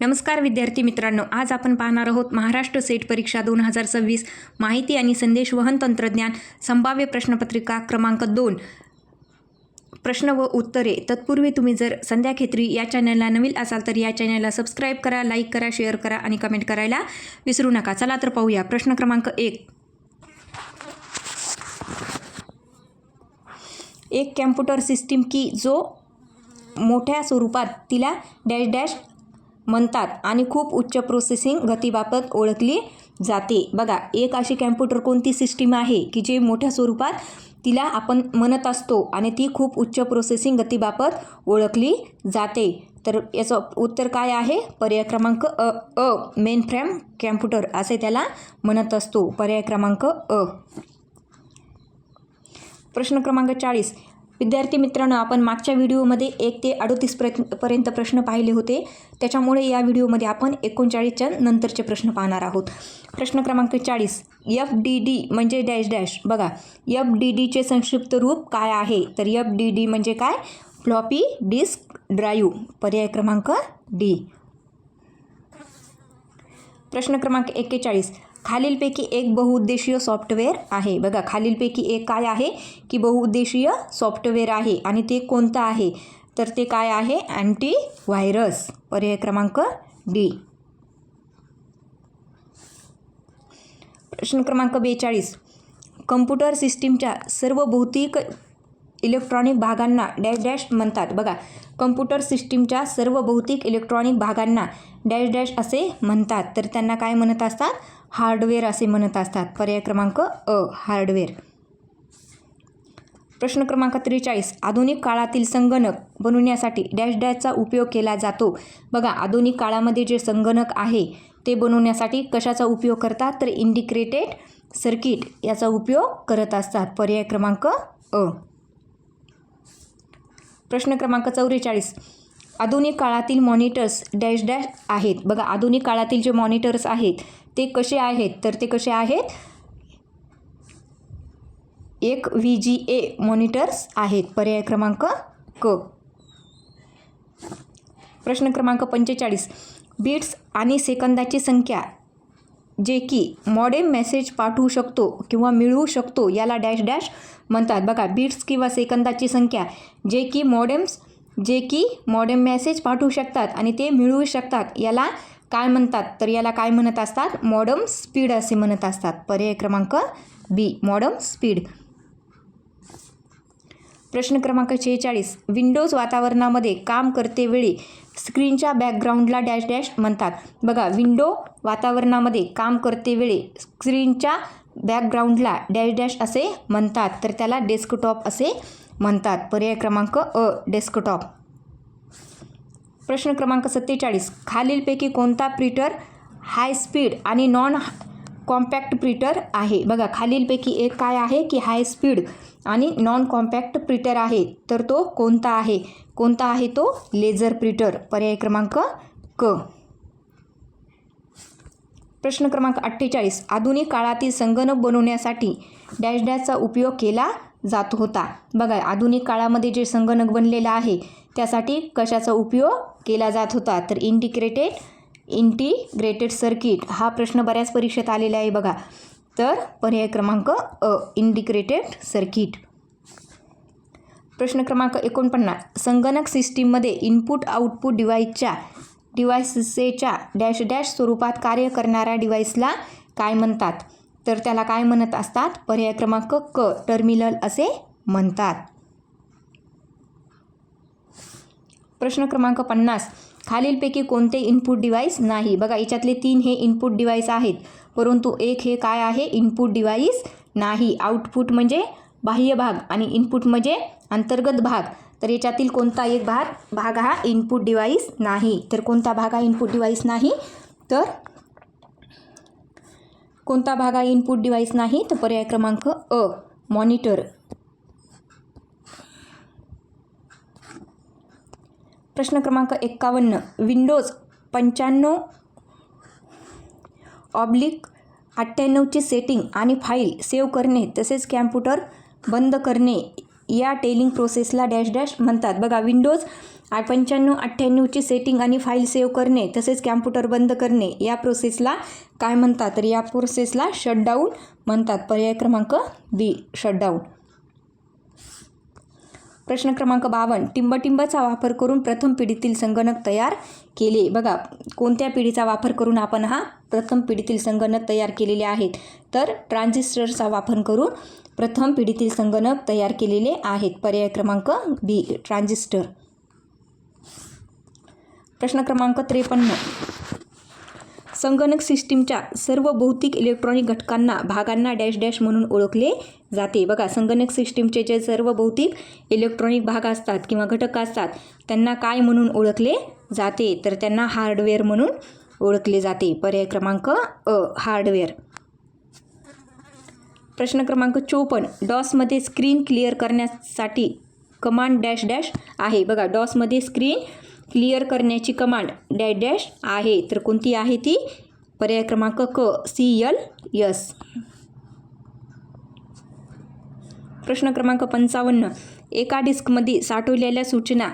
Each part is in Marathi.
नमस्कार विद्यार्थी मित्रांनो, आज आपण पाहणार आहोत महाराष्ट्र सेट परीक्षा 2026 माहिती आणि संदेश वहन तंत्रज्ञान संभाव्य प्रश्नपत्रिका क्रमांक 2 प्रश्न व उत्तरे। तत्पूर्वी तुम्ही जर संध्या खेत्री या चॅनलला नवीन असाल तर या चॅनलला सबस्क्राईब करा, लाईक करा, शेअर करा आणि कमेंट करायला विसरू नका। चला तर पाहूया प्रश्न क्रमांक 1। एक कॅम्प्युटर सिस्टीम की जो मोठ्या स्वरूपात तिला डॅश डॅश म्हणतात आणि खूप उच्च प्रोसेसिंग गतीबाबत ओळखली जाते। बघा, एक अशी कॅम्प्युटर कोणती सिस्टीम आहे की जे मोठ्या स्वरूपात तिला आपण म्हणत असतो आणि ती खूप उच्च प्रोसेसिंग गतीबाबत ओळखली जाते। तर याचं उत्तर काय आहे? पर्याय क्रमांक अ मेन फ्रेम कॅम्प्युटर असे त्याला म्हणत असतो। पर्याय क्रमांक अ। प्रश्न क्रमांक 40। विद्यार्थी मित्रांनो, आपण मागच्या व्हिडिओमध्ये 1 ते 38 पर्यंत प्रश्न पाहिले होते, त्याच्यामुळे या व्हिडिओमध्ये आपण 39च्या नंतरचे प्रश्न पाहणार आहोत। प्रश्न क्रमांक 40। FDD म्हणजे डॅश डॅश। बघा, FDDचे संक्षिप्त रूप काय आहे? तर FDD म्हणजे काय? Floppy disk drive. पर्याय क्रमांक डी। प्रश्न क्रमांक 41। खालीलपैकी एक बहुउद्देशीय सॉफ्टवेअर आहे। बघा, खालीलपैकी एक काय आहे की बहुउद्देशीय सॉफ्टवेअर आहे आणि ते कोणतं आहे? तर ते काय आहे? Anti virus. पर्याय क्रमांक डी। प्रश्न क्रमांक 42। कम्प्युटर सिस्टीमच्या सर्व भौतिक इलेक्ट्रॉनिक भागांना डॅश डॅश म्हणतात। बघा, कम्प्युटर सिस्टीमच्या सर्व भौतिक इलेक्ट्रॉनिक भागांना डॅश डॅश असे म्हणतात, तर त्यांना काय म्हणत असतात? हार्डवेअर असे म्हणत असतात। पर्याय क्रमांक अ हार्डवेअर। प्रश्न क्रमांक 43। आधुनिक काळातील संगणक बनवण्यासाठी डॅश डॅशचा उपयोग केला जातो। बघा, आधुनिक काळामध्ये जे संगणक आहे ते बनवण्यासाठी कशाचा उपयोग करतात? तर इंटिग्रेटेड सर्किट याचा उपयोग करत असतात। पर्याय क्रमांक अ। प्रश्न क्रमांक 44। आधुनिक काळातील मॉनिटर्स डॅश डॅश आहेत। बघा, आधुनिक काळातील जे मॉनिटर्स आहेत ते कसे आहेत? तर ते कसे आहेत? एक VGA मॉनिटर्स आहेत। पर्याय क्रमांक क। प्रश्न क्रमांक 45। बीट्स आणि सेकंदाची संख्या जे की मॉडेम मेसेज पाठवू शकतो किंवा मिळवू शकतो याला डॅश डॅश म्हणतात। बघा, बीट्स किंवा सेकंदाची संख्या जे की मॉडेम मेसेज पाठवू शकतात आणि ते मिळवू शकतात याला काय म्हणतात? तर याला काय म्हणत असतात? मॉडेम स्पीड असे म्हणत असतात। पर्याय क्रमांक बी मॉडेम स्पीड। प्रश्न क्रमांक 46। विंडोज वातावरणामध्ये काम करते वेळी स्क्रीनच्या बॅकग्राऊंडला डॅश डॅश म्हणतात। बघा, विंडो वातावरणामध्ये काम करते वेळी स्क्रीनच्या बॅकग्राऊंडला डॅश डॅश असे म्हणतात, तर त्याला डेस्कटॉप असे म्हणतात। पर्याय क्रमांक अ डेस्कटॉप। प्रश्न क्रमांक 47। खालीलपैकी कोणता प्रिंटर हाय स्पीड आणि नॉन कॉम्पॅक्ट प्रिंटर आहे? बघा, खालीलपैकी एक काय आहे की हाय स्पीड आणि नॉन कॉम्पॅक्ट प्रिंटर आहे, तर तो कोणता आहे? कोणता आहे तो? Laser printer. पर्याय क्रमांक क। प्रश्न क्रमांक 48। आधुनिक काळातील संगणक बनवण्यासाठी डॅश डॅशचा उपयोग केला जात होता। बघा, आधुनिक काळामध्ये जे संगणक बनलेलं आहे त्यासाठी कशाचा उपयोग केला जात होता? तर इंटिग्रेटेड सर्किट। हा प्रश्न बऱ्याच परीक्षेत आलेला आहे बघा, तर पर्याय क्रमांक अ इंटिग्रेटेड सर्किट। प्रश्न क्रमांक 49। संगणक सिस्टीममध्ये इनपुट आउटपुट डिव्हाइसेसच्या डॅश डॅश स्वरूपात कार्य करणाऱ्या डिव्हाइसला काय म्हणतात? तर त्याला काय म्हणत असतात? पर्याय क्रमांक क टर्मिनल असे म्हणतात। प्रश्न क्रमांक 50। खालीलपैकी कोणते इनपुट डिव्हाइस नाही? बघा, याच्यातले 3 हे इनपुट डिव्हाइस आहेत, परंतु एक हे काय आहे? इनपुट डिव्हाइस नाही। आउटपुट म्हणजे बाह्य भाग आणि इनपुट म्हणजे अंतर्गत भाग, तर याच्यातील कोणता एक भाग हा इनपुट डिव्हाइस नाही? तर कोणता भाग हा इनपुट डिव्हाइस नाही? तर कोणता भाग हा इनपुट डिव्हाइस नाही? तर पर्याय क्रमांक अ मॉनिटर। प्रश्न क्रमांक 51। विंडोज 95/98 ची सेटिंग आणि फाईल सेव्ह करणे तसेच कॅम्प्युटर बंद करणे या टेलिंग प्रोसेसला डॅश डॅश म्हणतात। बघा, विंडोज 9598ची सेटिंग आणि फाईल सेव्ह करणे तसेच कॅम्प्युटर बंद करणे या प्रोसेसला काय म्हणतात? तर या प्रोसेसला शटडाऊन म्हणतात. पर्याय क्रमांक बी शटडाऊन. प्रश्न क्रमांक 52. टिंबटिंबचा वापर करून प्रथम पिढीतील संगणक तयार केले. बघा कोणत्या पिढीचा वापर करून आपण हा प्रथम पिढीतील संगणक तयार केलेले आहेत? तर ट्रान्झिस्टरचा वापर करून प्रथम पिढीतील संगणक तयार केलेले आहेत. पर्याय क्रमांक बी ट्रान्झिस्टर. प्रश्न क्रमांक 53. संगणक सिस्टीमच्या सर्व भौतिक इलेक्ट्रॉनिक घटकांना भागांना डॅश डॅश म्हणून ओळखले जाते. बघा संगणक सिस्टीमचे जे सर्व भौतिक इलेक्ट्रॉनिक भाग असतात किंवा घटक असतात त्यांना काय म्हणून ओळखले जाते? तर त्यांना हार्डवेअर म्हणून ओळखले जाते. पर्याय क्रमांक अ हार्डवेअर. प्रश्न क्रमांक 54. डॉसमध्ये स्क्रीन क्लिअर करण्यासाठी कमांड डॅश डॅश आहे. बघा डॉसमध्ये स्क्रीन क्लिअर करण्याची कमांड डॅश डॅश आहे. तर कोणती आहे ती? पर्याय क्रमांक क CLS. प्रश्न क्रमांक 55. एका डिस्कमध्ये साठवलेल्या सूचना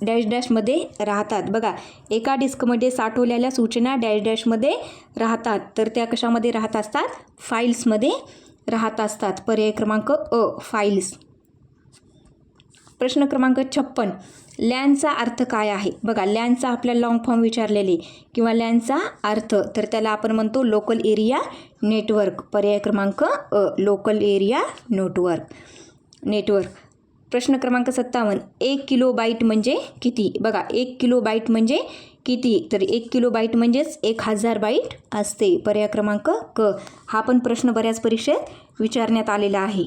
डॅश डॅशमध्ये राहतात. बघा एका डिस्कमध्ये साठवलेल्या सूचना डॅश डॅशमध्ये राहतात. तर त्या कशामध्ये राहत असतात? फाईल्समध्ये राहत असतात. पर्याय क्रमांक अ फाईल्स. प्रश्न क्रमांक 56. लॅनचा अर्थ काय आहे? बघा लॅनचा आपल्याला लॉंग फॉर्म विचारलेले किंवा लॅनचा अर्थ तर त्याला आपण म्हणतो लोकल एरिया नेटवर्क. पर्याय क्रमांक अ लोकल एरिया नेटवर्क. प्रश्न क्रमांक 57. 1 किलोबाईट म्हणजे किती? बघा 1 किलोबाईट म्हणजे किती? तर 1 किलोबाईट म्हणजेच 1000 बाईट असते. पर्याय क्रमांक क. हा पण प्रश्न बऱ्याच परीक्षेत विचारण्यात आलेला आहे.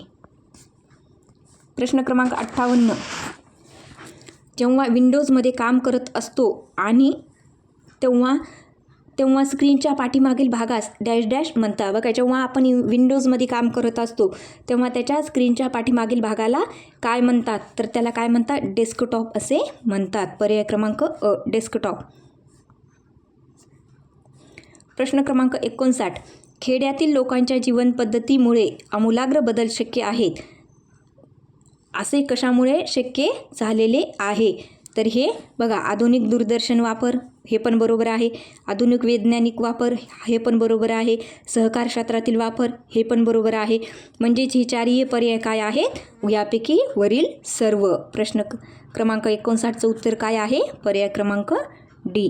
प्रश्न क्रमांक 58. जेव्हा विंडोजमध्ये काम करत असतो आणि तेव्हा स्क्रीनच्या पाठीमागील भागास डॅश डॅश म्हणतात. बघा जेव्हा आपण विंडोजमध्ये काम करत असतो तेव्हा त्याच्या स्क्रीनच्या पाठीमागील भागाला काय म्हणतात? तर त्याला काय म्हणतात? डेस्कटॉप असे म्हणतात. पर्याय क्रमांक अ डेस्कटॉप. प्रश्न क्रमांक 59. खेड्यातील लोकांच्या जीवनपद्धतीमुळे आमूलाग्र बदल शक्य आहेत. असे कशामुळे शक्य झालेले आहे? तर हे बघा आधुनिक दूरदर्शन वापर हे पण बरोबर आहे. आधुनिक वैज्ञानिक वापर हे पण बरोबर आहे. सहकार क्षेत्रातील वापर हे पण बरोबर आहे. म्हणजेच हे चारही पर्याय काय आहेत? यापैकी वरील सर्व. प्रश्न क्रमांक 59चं उत्तर काय आहे? पर्याय क्रमांक डी.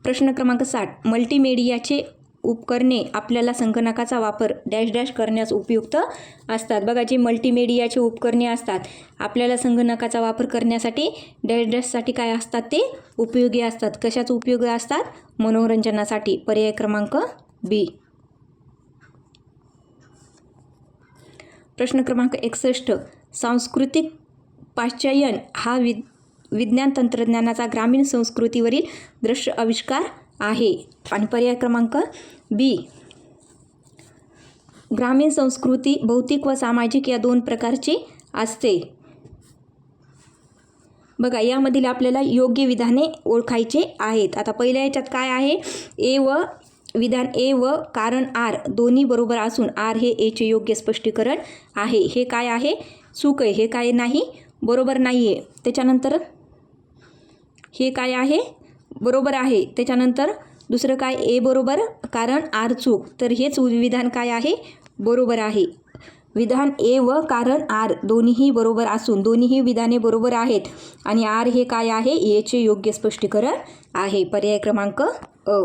प्रश्न क्रमांक 60. मल्टीमीडियाचे उपकरणे आपल्याला संगणकाचा वापर डॅश डॅश करण्यास उपयुक्त असतात. बघा जे मल्टीमीडियाचे उपकरणे असतात आपल्याला संगणकाचा वापर करण्यासाठी डॅश डॅशसाठी काय असतात? ते उपयोगी असतात. कशाचे उपयोगी असतात? मनोरंजनासाठी. पर्याय क्रमांक बी. प्रश्न क्रमांक 61. सांस्कृतिक पाश्चात्य हा विज्ञान तंत्रज्ञानाचा ग्रामीण संस्कृतीवरील दृश्य आविष्कार आहे. आणि पर्याय क्रमांक बी. ग्रामीण संस्कृती भौतिक व सामाजिक या दोन प्रकारची असते. बघा यामधील आपल्याला योग्य विधाने ओळखायचे आहेत. आता पहिल्या याच्यात काय आहे? विधान ए व कारण आर दोन्ही बरोबर असून आर हे एचे योग्य स्पष्टीकरण आहे. हे काय आहे? चूक आहे. हे काय नाही? बरोबर नाही आहे. त्याच्यानंतर हे काय आहे? बरोबर आहे. त्याच्यानंतर दुसरं काय? ए बरोबर कारण आर चूक. तर हेच विधान काय आहे? बरोबर आहे. विधान ए व कारण आर दोन्हीही बरोबर असून दोन्हीही विधाने बरोबर आहेत आणि आर हे काय आहे? एचे योग्य स्पष्टीकरण आहे. पर्याय क्रमांक अ.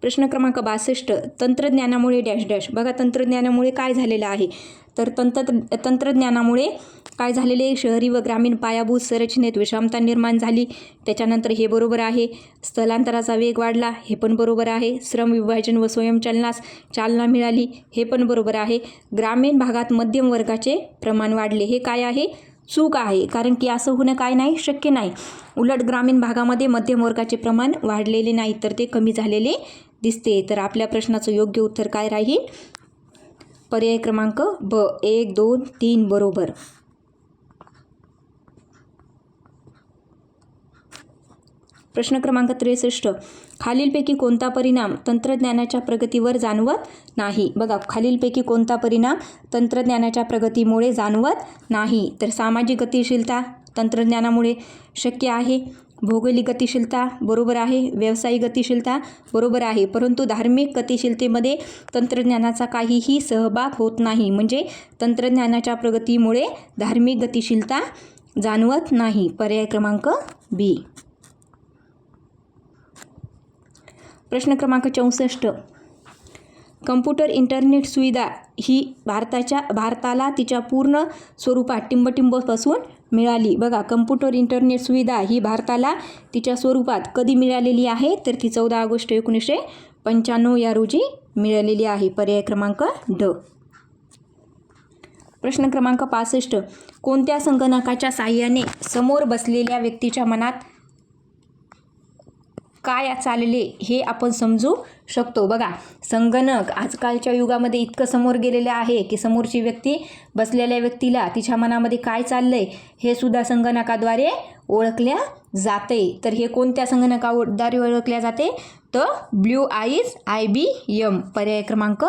प्रश्न क्रमांक 62. तंत्रज्ञानामुळे डॅश डॅश. बघा तंत्रज्ञानामुळे काय झालेलं आहे? तर तंत्रज्ञानामुळे काय झालेले? शहरी व ग्रामीण पायाभूत संरचनेत विषमता निर्माण झाली. त्याच्यानंतर हे बरोबर आहे. स्थलांतराचा वेग वाढला. हे पण बरोबर आहे. श्रम विभाजन व स्वयंचलनास चालना मिळाली. हे पण बरोबर आहे. ग्रामीण भागात मध्यम वर्गाचे प्रमाण वाढले. हे काय आहे? चूक आहे. कारण की असं होणं काय नाही? शक्य नाही. उलट ग्रामीण भागामध्ये मध्यम वर्गाचे प्रमाण वाढलेले नाही तर ते कमी झालेले दिसते. तर आपल्या प्रश्नाचं योग्य उत्तर काय राहील? पर्याय क्रमांक ब 1, 2, 3 बरोबर. प्रश्न क्रमांक 63, खालीलपैकी कोणता परिणाम तंत्रज्ञानाच्या प्रगतीवर जाणवत नाही? बघा, खालीलपैकी कोणता परिणाम तंत्रज्ञानाच्या प्रगतीमुळे जाणवत नाही? तर सामाजिक गतिशीलता तंत्रज्ञानामुळे शक्य आहे. भौगोलिक गतिशीलता बरोबर आहे. व्यावसायिक गतिशीलता बरोबर आहे. परंतु धार्मिक गतिशीलतेमध्ये तंत्रज्ञानाचा काहीही सहभाग होत नाही. म्हणजे तंत्रज्ञानाच्या प्रगतीमुळे धार्मिक गतिशीलता जाणवत नाही. पर्याय क्रमांक बी. प्रश्न क्रमांक 64, कम्प्युटर इंटरनेट सुविधा ही भारताला तिच्या पूर्ण स्वरूपात टिंबटिंबपासून मिळाली. बघा, कम्प्युटर इंटरनेट सुविधा ही भारताला तिच्या स्वरूपात कधी मिळालेली आहे? तर ती 14 ऑगस्ट 1995 या रोजी मिळालेली आहे. पर्याय क्रमांक ड. प्रश्न क्रमांक 65, कोणत्या संगणकाच्या साहाय्याने समोर बसलेल्या व्यक्तीच्या मनात काय चालले हे आपण समजू शकतो? बघा, संगणक आजकालच्या युगामध्ये इतकं समोर गेलेलं आहे की समोरची व्यक्ती बसलेल्या व्यक्तीला तिच्या मनामध्ये काय चाललंय हे सुद्धा संगणकाद्वारे ओळखल्या जाते. तर हे कोणत्या संगणकाद्वारे ओळखल्या जाते? तर ब्ल्यू आईज IBM. पर्याय क्रमांक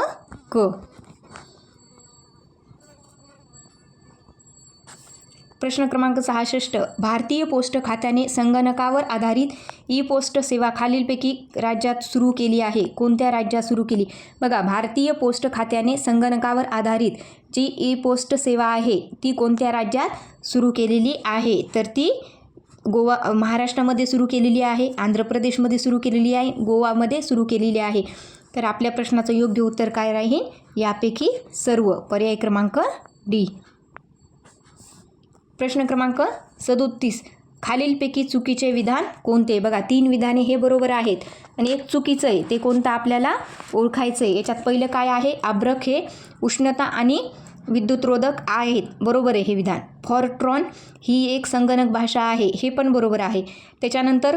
क. प्रश्न क्रमांक 66, भारतीय पोस्ट खात्याने संगणकावर आधारित ई-पोस्ट सेवा खालीलपैकी राज्यात सुरू केली आहे. कोणत्या राज्यात सुरू केली? बघा, भारतीय पोस्ट खात्याने संगणकावर आधारित जी ई-पोस्ट सेवा आहे ती कोणत्या राज्यात सुरू केलेली आहे? तर ती महाराष्ट्रामध्ये सुरू केलेली आहे, आंध्र प्रदेशमध्ये सुरू केलेली आहे, गोवामध्ये सुरू केलेली आहे. तर आपल्या प्रश्नाचं योग्य उत्तर काय राहील? यापैकी सर्व. पर्याय क्रमांक डी. प्रश्न क्रमांक 37, खालीलपैकी चुकीचे विधान कोणते? बघा, 3 विधाने हे बरोबर आहेत आणि एक चुकीचं आहे. ते कोणतं आपल्याला ओळखायचं आहे. याच्यात पहिलं काय आहे? अभ्रक हे उष्णता आणि विद्युतरोधक आहेत. बरोबर आहे हे विधान. फॉरट्रॉन ही एक संगणक भाषा आहे. हे पण बरोबर आहे. त्याच्यानंतर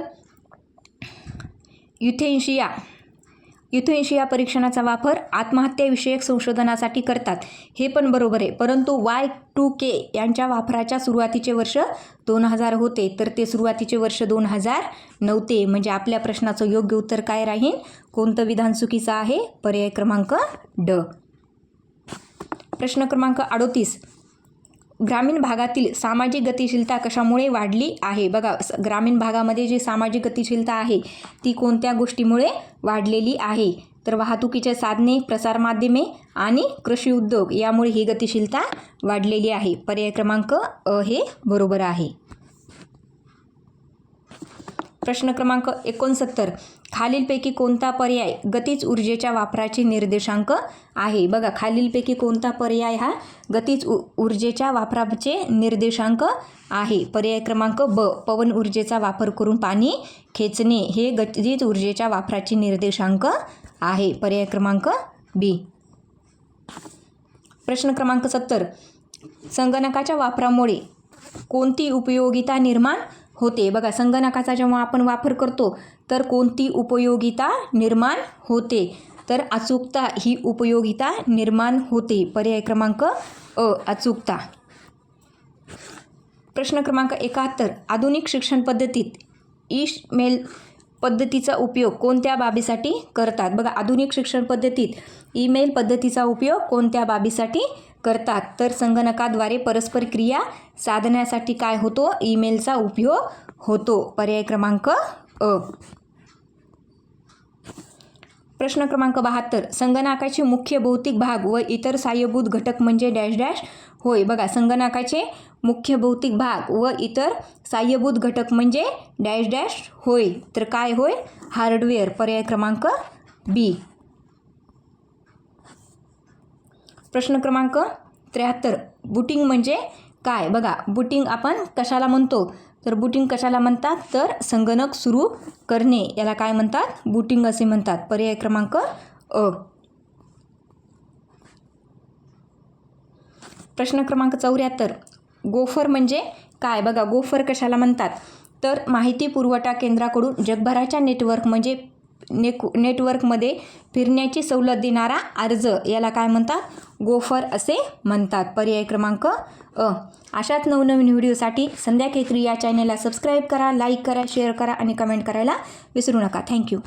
युथेन्शिया परीक्षणाचा वापर आत्महत्याविषयक संशोधनासाठी करतात. हे पण बरोबर आहे. परंतु Y2K यांच्या वापराच्या सुरुवातीचे वर्ष 2000 होते. तर ते सुरुवातीचे वर्ष 2000 नव्हते. म्हणजे आपल्या प्रश्नाचं योग्य उत्तर काय राहील? कोणतं विधान चुकीचं आहे? पर्याय क्रमांक ड. प्रश्न क्रमांक 38, ग्रामीण भागातील सामाजिक गतिशीलता कशामुळे वाढली आहे? बघा, ग्रामीण भागामध्ये जी सामाजिक गतिशीलता आहे ती कोणत्या गोष्टीमुळे वाढलेली आहे? तर वाहतुकीचे साधने, प्रसारमाध्यमे आणि कृषी उद्योग यामुळे ही गतिशीलता वाढलेली आहे. पर्याय क्रमांक अ हे बरोबर आहे. प्रश्न क्रमांक 69, खालीलपैकी कोणता पर्याय गतिज ऊर्जेच्या वापराचे निर्देशांक आहे? बघा, खालीलपैकी कोणता पर्याय हा गतिज ऊर्जेच्या वापराचे निर्देशांक आहे? पर्याय क्रमांक ब, पवन ऊर्जेचा वापर करून पाणी खेचणे हे गतिज ऊर्जेच्या वापराचे निर्देशांक आहे. पर्याय क्रमांक बी. प्रश्न क्रमांक 70, संगणकाच्या वापरामुळे कोणती उपयोगिता निर्माण होते? बघा, संगणकाचा जेव्हा आपण वापर करतो तर कोणती उपयोगिता निर्माण होते? तर अचूकता ही उपयोगिता निर्माण होते. पर्याय क्रमांक अ, अचूकता. प्रश्न क्रमांक 71, आधुनिक शिक्षण पद्धतीत ईमेल पद्धतीचा उपयोग कोणत्या बाबीसाठी करतात? बघा, आधुनिक शिक्षण पद्धतीत ईमेल पद्धतीचा उपयोग कोणत्या बाबीसाठी करतात? तर संगणकाद्वारे परस्पर क्रिया साधण्यासाठी काय होतो? ईमेलचा उपयोग होतो. पर्याय क्रमांक अ. प्रश्न क्रमांक 72, संगणकाचे मुख्य भौतिक भाग व इतर सहाय्यभूत घटक म्हणजे डॅश डॅश होय. बघा, संगणकाचे मुख्य भौतिक भाग व इतर सहाय्यभूत घटक म्हणजे डॅश डॅश होय. तर काय होय? हार्डवेअर. पर्याय क्रमांक बी. प्रश्न क्रमांक 73, बूटिंग म्हणजे काय? बघा, बूटिंग आपण कशाला म्हणतो? तर बूटिंग कशाला म्हणतात? तर संगणक सुरू करणे याला काय म्हणतात? बूटिंग असे म्हणतात. पर्याय क्रमांक अ. प्रश्न क्रमांक 74, गोफर म्हणजे काय? बघा, गोफर कशाला म्हणतात? तर माहिती पुरवठा केंद्राकडून जगभराच्या नेटवर्क म्हणजे नेटवर्कमध्ये फिरण्याची सवलत देणारा अर्ज याला काय म्हणतात? गोफर असे म्हणतात. पर्याय क्रमांक अशाच नवनवीन व्हिडिओसाठी संध्या केकरी या चॅनलला सबस्क्राईब करा, लाईक करा, शेअर करा आणि कमेंट करायला विसरू नका. थँक्यू.